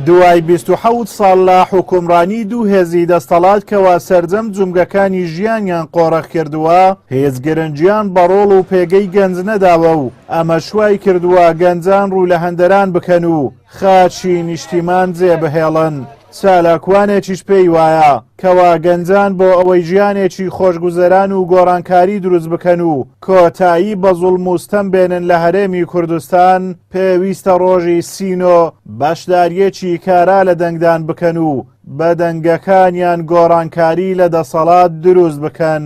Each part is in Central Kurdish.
دوای 27 ساڵ لە حکومڕانی دوو هێزی دەستەڵات کەوا سەرجەم جومگەکانی ژیانیان قۆڕەخ کردووە، هێز گرنگیان بەڕۆڵ و پێگەی گەنج نەداوە و ئەمە شوای کردووە گەنجان ڕوو لە هەندەران بکەن و خاچی نیشتیمان جێبهێڵن. چالاکوانێکیش پێی وایە کەوا گەنجان بۆ ئەوەی ژیانێکی خۆشگوزەران و گۆڕانکاری دروست بکەن و کۆتایی بە زوڵم و ستەم بێنن لە هەرێمی کوردستان، پێویستە ڕۆژی سینۆ بەشداریەکی کارا لە دەنگدان بکەن و بە دەنگەکانیان گۆڕانکاری لە دەسەڵات دروست بکەن.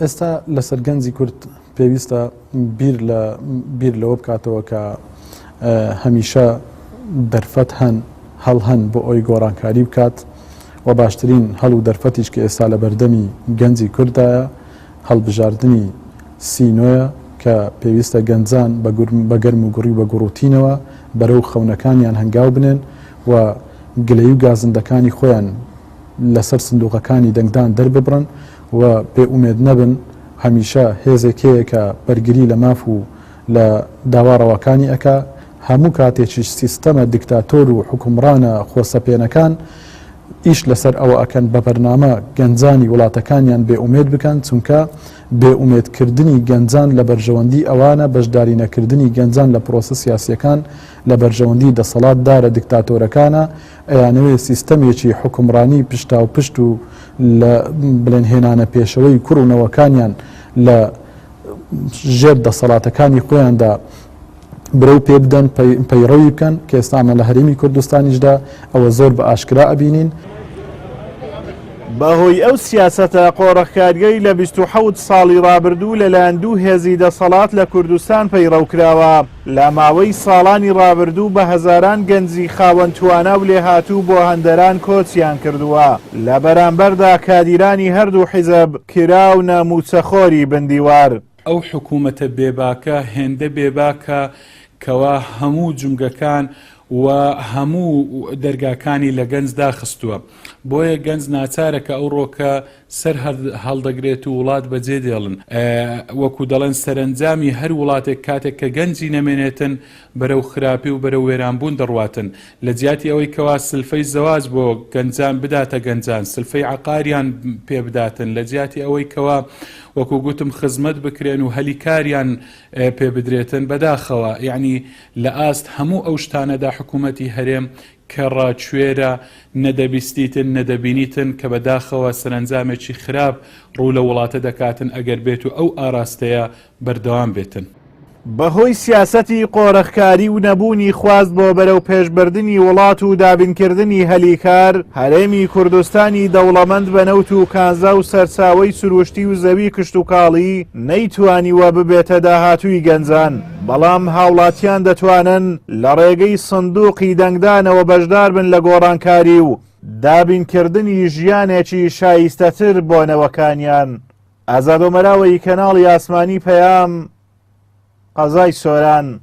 ئێستا لەسەر گەنجی کورد پێویستە بیر لەوە بکاتەوە کە هەمیشە دەرفەت هەڵ هەن بۆ ئەوی گۆڕانکاری بکات و باشترین هەڵ و دەرفەتیش کە ئێستا لە بەردەمی گەنجی کوردایە هەڵبژاردننی سینۆیە کە پێویستە گەنجان بە گەرم و گوڕی بە گوڕوتینەوە بەرەو خەونەکانیان هەنگاو بنێن و گلەی و گازندەکانی خۆیان لەسەر سندوقەکانی دەنگدان دەرببڕن و پێ ئومێد نەبن هەمیشە هێزێکەیە کە بەرگری لە ماف و لە داواڕەوەکانی ئەکا هەموو کاتێکی سیستەمە دیکتاتۆر و حکومڕانە خۆسەپێنەکان ئیش لەسەر ئەوە ئەکەن بە بەرنامە گەنجانی وڵاتەکانیان بێئومێد بکەن، چونکە بێئومێدکردنی گەنجان لە بەرژەوەندی ئەوانە بەشداری نەکردنی گەنجان لە پرۆسە سیاسیەکان لە بەرژەوەندی دەسەڵاتدارە دیکتاتۆرەکانە ئەیانەوێ سیستەمێکی حکومڕانی پشتا و پشت و لە بڵێنهێنانە پێشەوەی کوڕونەوەکانیان لە ژێر دەسەڵاتەکانی خۆیاندا برەو پێ بدەن پەیڕەوی بکەن کە ئێستامە لە هەرێمی کوردستانیشدا ئەوە زۆر بە ئاشکرا ئەبینین. بەهۆی ئەو سیاسەتە قۆڕەخکاریەی لە 27 ساڵی ڕابردوو لەلایەن دوو هێزی دەسەڵات لە کوردستان پەیڕەوکراوە، لە ماوەی ساڵانی ڕابردوو بە هەزاران گەنجی خاوەن توانە و لێهاتوو بۆ هەندەران کۆچیان کردووە، لە بەرامبەردا کادیرانی هەردوو حیزب کراونە موچەخۆری بندیوار. ئەو حکوومەتە بێباکە هێندە بێباکە کەوا هەموو جومگەکان و هەموو دەرگاکانی لە گەنج داخستووە، بۆیە گەنج ناچارە کە ئەو ڕۆکە سەر هەڵدەگرێت و وڵات بەجێ دێڵن، وەکو دەڵێن سەرنجامی هەر وڵاتێک کاتێک کە گەنجی نەمێنێتن بەرەو خراپی و بەرەو وێرانبوون دەڕواتن، لە جیاتی ئەوەی کەوا سلفەی زەواج بۆ گەنجان بداتە گەنجان، سلفەی عقاریان پێ بداتن، لە جیاتی ئەوەی کەوا وەکو گوتم خزمەت بکرێن و هەلی کاریان پێ بدرێتن بەداخەوە، یعنی لە ئاست هەموو ئەو شتانەدا حکوومەتی هەرێم کە ڕاکوێرە نەدەبیستیتن نەدەبینیتن کە بەداخەوە سەرنجامێکی خراپ ڕوو لە وڵاتە دەکاتن ئەگەر بێت و ئەو ئاراستەیە بەردەوام بێتن. بەهۆی سیاسەتی قۆڕەخکاری و نەبوونی خواست بۆ بەرەو پێشبردننی وڵات و دابینکردنی هەلیکار، هەرێمی کوردستانی دەوڵەمەند بە نەوت و کانزا و سەرچاوەی سروشتی و زەوی کشت و کاڵی نەیتوانیوە ببێتە داهاتووی گەنجان، بەڵام هاوڵاتیان دەتوانن لە ڕێگەی سندوقی دەنگدانەوە بەشدار بن لە گۆڕانکاری و دابینکردنی ژیانێکی شایستەتر بۆ نەوەکانیان. ئازاد و مەراوەی کەناڵی ئاسمانی پەیام، قەزای سۆران.